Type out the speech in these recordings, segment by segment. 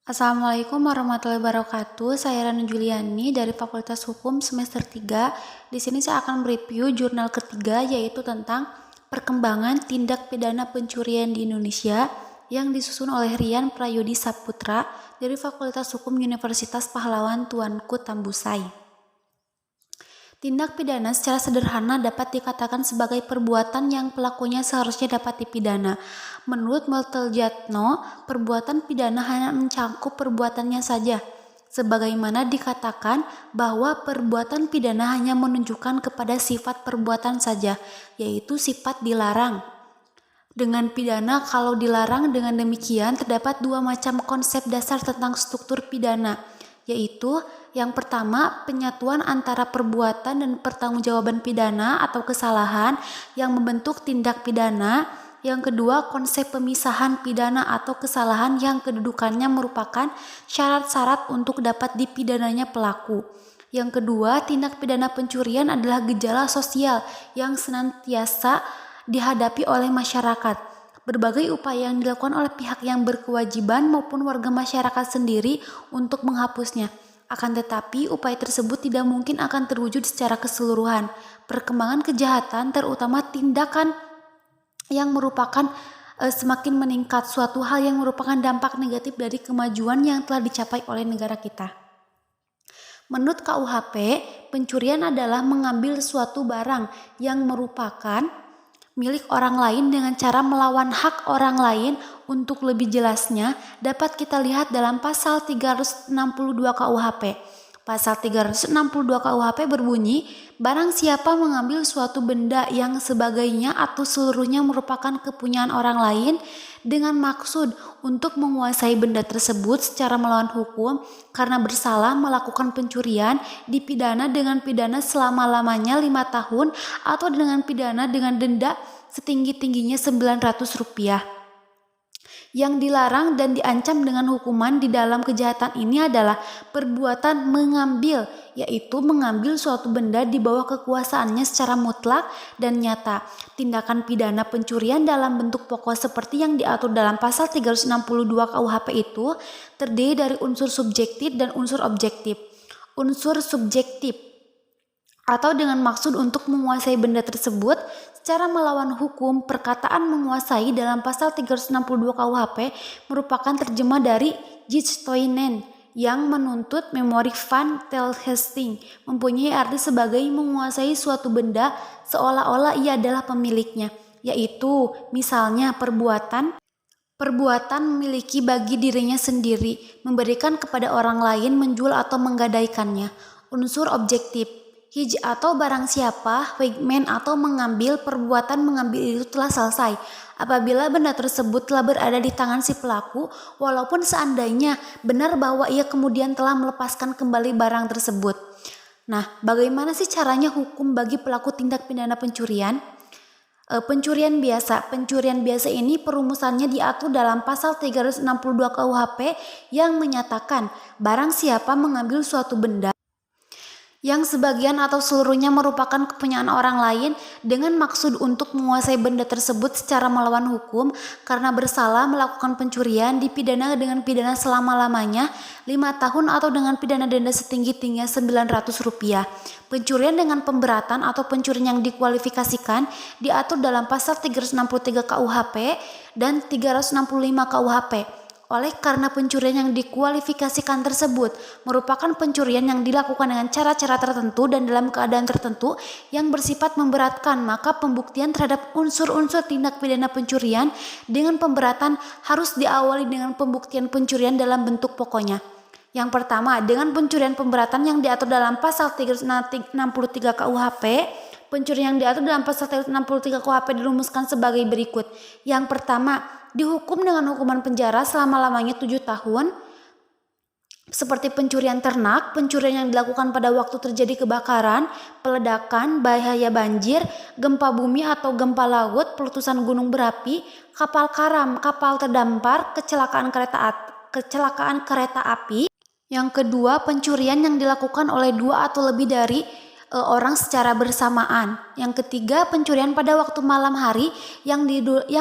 Assalamualaikum warahmatullahi wabarakatuh. Saya Rana Juliani dari Fakultas Hukum semester 3. Di sini saya akan mereview jurnal ketiga, yaitu tentang perkembangan tindak pidana pencurian di Indonesia yang disusun oleh Rian Prayudi Saputra dari Fakultas Hukum Universitas Pahlawan Tuanku Tambusai. Tindak pidana secara sederhana dapat dikatakan sebagai perbuatan yang pelakunya seharusnya dapat dipidana. Menurut Multaljatno, perbuatan pidana hanya mencakup perbuatannya saja. Sebagaimana dikatakan bahwa perbuatan pidana hanya menunjukkan kepada sifat perbuatan saja, yaitu sifat dilarang. Dengan pidana, kalau dilarang, dengan demikian terdapat dua macam konsep dasar tentang struktur pidana, yaitu yang pertama, penyatuan antara perbuatan dan pertanggungjawaban pidana atau kesalahan yang membentuk tindak pidana. Yang kedua, konsep pemisahan pidana atau kesalahan yang kedudukannya merupakan syarat-syarat untuk dapat dipidananya pelaku. Yang kedua, tindak pidana pencurian adalah gejala sosial yang senantiasa dihadapi oleh masyarakat. Berbagai upaya yang dilakukan oleh pihak yang berkewajiban maupun warga masyarakat sendiri untuk menghapusnya. Akan tetapi, upaya tersebut tidak mungkin akan terwujud secara keseluruhan. Perkembangan kejahatan, terutama tindakan yang merupakan semakin meningkat, suatu hal yang merupakan dampak negatif dari kemajuan yang telah dicapai oleh negara kita. Menurut KUHP, pencurian adalah mengambil suatu barang yang merupakan milik orang lain dengan cara melawan hak orang lain. Untuk lebih jelasnya, dapat kita lihat dalam pasal 362 KUHP. Pasal 362 KUHP berbunyi, barang siapa mengambil suatu benda yang sebagainya atau seluruhnya merupakan kepunyaan orang lain dengan maksud untuk menguasai benda tersebut secara melawan hukum karena bersalah melakukan pencurian, dipidana dengan pidana selama-lamanya 5 tahun atau dengan pidana dengan denda setinggi-tingginya Rp900. Yang dilarang dan diancam dengan hukuman di dalam kejahatan ini adalah perbuatan mengambil, yaitu mengambil suatu benda di bawah kekuasaannya secara mutlak dan nyata. Tindakan pidana pencurian dalam bentuk pokok seperti yang diatur dalam pasal 362 KUHP itu terdiri dari unsur subjektif dan unsur objektif. Unsur subjektif atau dengan maksud untuk menguasai benda tersebut secara melawan hukum. Perkataan menguasai dalam pasal 362 KUHP merupakan terjemah dari Jitstoinen yang menuntut memori van Telhesting, mempunyai arti sebagai menguasai suatu benda seolah-olah ia adalah pemiliknya, yaitu misalnya perbuatan memiliki bagi dirinya sendiri, memberikan kepada orang lain, menjual atau menggadaikannya. Unsur objektif, hij atau barang siapa, wegman atau mengambil, perbuatan mengambil itu telah selesai apabila benda tersebut telah berada di tangan si pelaku, walaupun seandainya benar bahwa ia kemudian telah melepaskan kembali barang tersebut. Nah, bagaimana sih caranya hukum bagi pelaku tindak pidana pencurian? Pencurian biasa ini perumusannya diatur dalam pasal 362 KUHP yang menyatakan barang siapa mengambil suatu benda yang sebagian atau seluruhnya merupakan kepunyaan orang lain dengan maksud untuk menguasai benda tersebut secara melawan hukum karena bersalah melakukan pencurian, dipidana dengan pidana selama-lamanya 5 tahun atau dengan pidana denda setinggi-tingginya Rp900. Pencurian dengan pemberatan atau pencurian yang dikualifikasikan diatur dalam pasal 363 KUHP dan 365 KUHP. Oleh karena pencurian yang dikualifikasikan tersebut merupakan pencurian yang dilakukan dengan cara-cara tertentu dan dalam keadaan tertentu yang bersifat memberatkan, maka pembuktian terhadap unsur-unsur tindak pidana pencurian dengan pemberatan harus diawali dengan pembuktian pencurian dalam bentuk pokoknya. Yang pertama, dengan pencurian pemberatan yang diatur dalam pasal 363 KUHP. Pencurian yang diatur dalam pasal 363 KUHP dirumuskan sebagai berikut. Yang pertama, dihukum dengan hukuman penjara selama-lamanya 7 tahun. Seperti pencurian ternak, pencurian yang dilakukan pada waktu terjadi kebakaran, peledakan, bahaya banjir, gempa bumi atau gempa laut, peletusan gunung berapi, kapal karam, kapal terdampar, kecelakaan kereta api. Yang kedua, pencurian yang dilakukan oleh 2 atau lebih dari orang secara bersamaan. Yang ketiga, pencurian pada waktu malam hari yang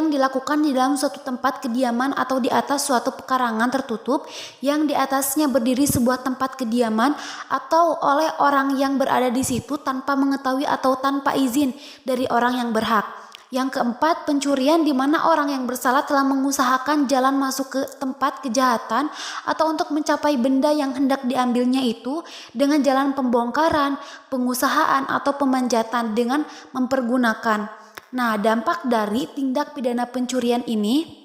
dilakukan di dalam suatu tempat kediaman atau di atas suatu pekarangan tertutup yang di atasnya berdiri sebuah tempat kediaman atau oleh orang yang berada di situ tanpa mengetahui atau tanpa izin dari orang yang berhak. Yang keempat, pencurian di mana orang yang bersalah telah mengusahakan jalan masuk ke tempat kejahatan atau untuk mencapai benda yang hendak diambilnya itu dengan jalan pembongkaran, pengusahaan atau pemanjatan dengan mempergunakan. Nah, dampak dari tindak pidana pencurian ini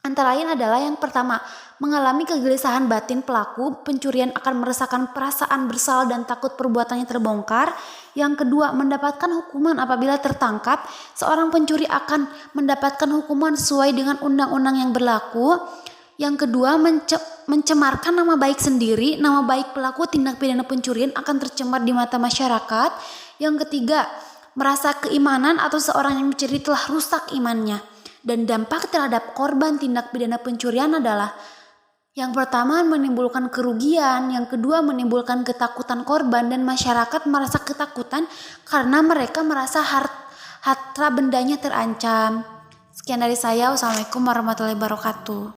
antara lain adalah yang pertama, mengalami kegelisahan batin pelaku pencurian akan merasakan perasaan bersalah dan takut perbuatannya terbongkar. Yang kedua, mendapatkan hukuman apabila tertangkap. Seorang pencuri akan mendapatkan hukuman sesuai dengan undang-undang yang berlaku. Yang kedua, mencemarkan nama baik sendiri. Nama baik pelaku tindak pidana pencurian akan tercemar di mata masyarakat. Yang ketiga, merasa keimanan atau seorang yang mencuri telah rusak imannya. Dan dampak terhadap korban tindak pidana pencurian adalah yang pertama menimbulkan kerugian, yang kedua menimbulkan ketakutan korban dan masyarakat merasa ketakutan karena mereka merasa harta bendanya terancam. Sekian dari saya. Wassalamualaikum warahmatullahi wabarakatuh.